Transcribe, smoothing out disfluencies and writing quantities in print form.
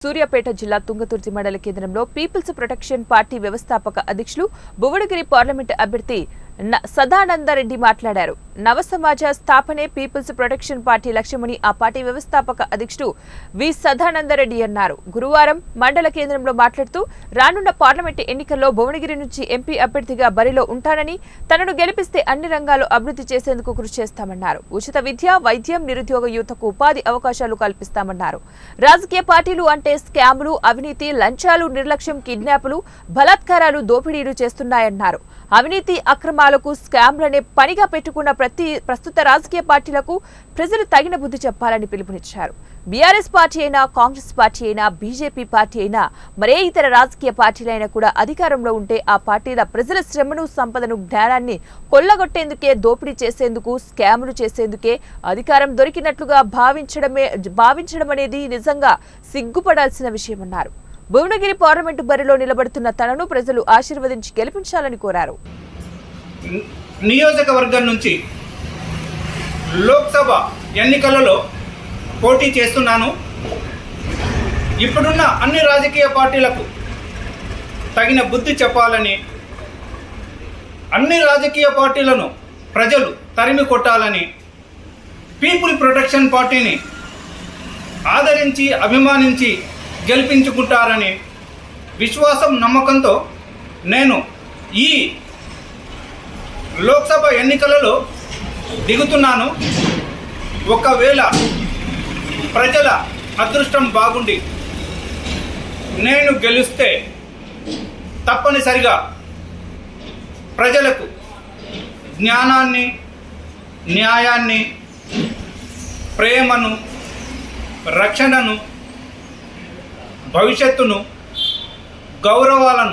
సూర్యాపేట జిల్లా తుంగతుర్తి మండల కేంద్రంలో పీపుల్స్ ప్రొటెక్షన్ పార్టీ వ్యవస్థాపక అధ్యక్షులు భువనగిరి పార్లమెంటు అభ్యర్థి సదానందరెడ్డి మాట్లాడారు. నవసమాజ స్థాపనే పీపుల్స్ ప్రొటెక్షన్ పార్టీ లక్ష్యమని ఆ పార్టీ వ్యవస్థాపక అధ్యక్షుడు వి సదానందరెడ్డి అన్నారు. గురువారం మండల కేంద్రంలో మాట్లాడుతూ రానున్న పార్లమెంటు ఎన్నికల్లో భువనగిరి నుంచి ఎంపీ అభ్యర్థిగా బరిలో ఉంటానని, తనను గెలిపిస్తే అన్ని రంగాలు అభివృద్ధి చేసేందుకు కృషి చేస్తామన్నారు. ఉచిత విద్య, వైద్యం, నిరుద్యోగ యువతకు ఉపాధి అవకాశాలు కల్పిస్తామన్నారు. రాజకీయ పార్టీలు అంటే స్కాములు, అవినీతి, లంచాలు, నిర్లక్ష్యం, కిడ్నాపులు, బలాత్కారాలు, దోపిడీలు చేస్తున్నాయన్నారు. అవినీతి, అక్రమాలకు, స్కామ్లనే పనిగా పెట్టుకున్న ప్రస్తుత రాజకీయ పార్టీలకు ప్రజలు తగిన బుద్ధి చెప్పాలని పిలుపునిచ్చారు. బీఆర్ఎస్ పార్టీ అయినా, కాంగ్రెస్ పార్టీ అయినా, బీజేపీ పార్టీ అయినా, మరే ఇతర రాజకీయ పార్టీలైనా కూడా అధికారంలో ఉంటే ఆ పార్టీల ప్రజల శ్రమను, సంపదను, జ్ఞానాన్ని కొల్లగొట్టేందుకే, దోపిడీ చేసేందుకు, స్కాములు చేసేందుకే అధికారం దొరికినట్లుగా భావించడం అనేది నిజంగా సిగ్గుపడాల్సిన విషయమన్నారు. భువనగిరి పార్లమెంటు బరిలో నిలబడుతున్న తనను ప్రజలు ఆశీర్వదించి గెలిపించాలని కోరారు. నియోజకవర్గం నుంచి లోక్సభ ఎన్నికలలో పోటీ చేస్తున్నాను. ఇప్పుడున్న అన్ని రాజకీయ పార్టీలకు తగిన బుద్ధి చెప్పాలని, అన్ని రాజకీయ పార్టీలను ప్రజలు తరిమి కొట్టాలని, పీపుల్ ప్రొటెక్షన్ పార్టీని ఆదరించి, అభిమానించి గెలిపించుకుంటారని విశ్వాసం, నమ్మకంతో నేను ఈ లోక్సభ ఎన్నికలలో దిగుతున్నాను. ఒకవేళ ప్రజల అదృష్టం బాగుండి నేను గెలిస్తే తప్పనిసరిగా ప్రజలకు జ్ఞానాన్ని, న్యాయాన్ని, ప్రేమను, రక్షణను, భవిష్యత్తును, గౌరవాలను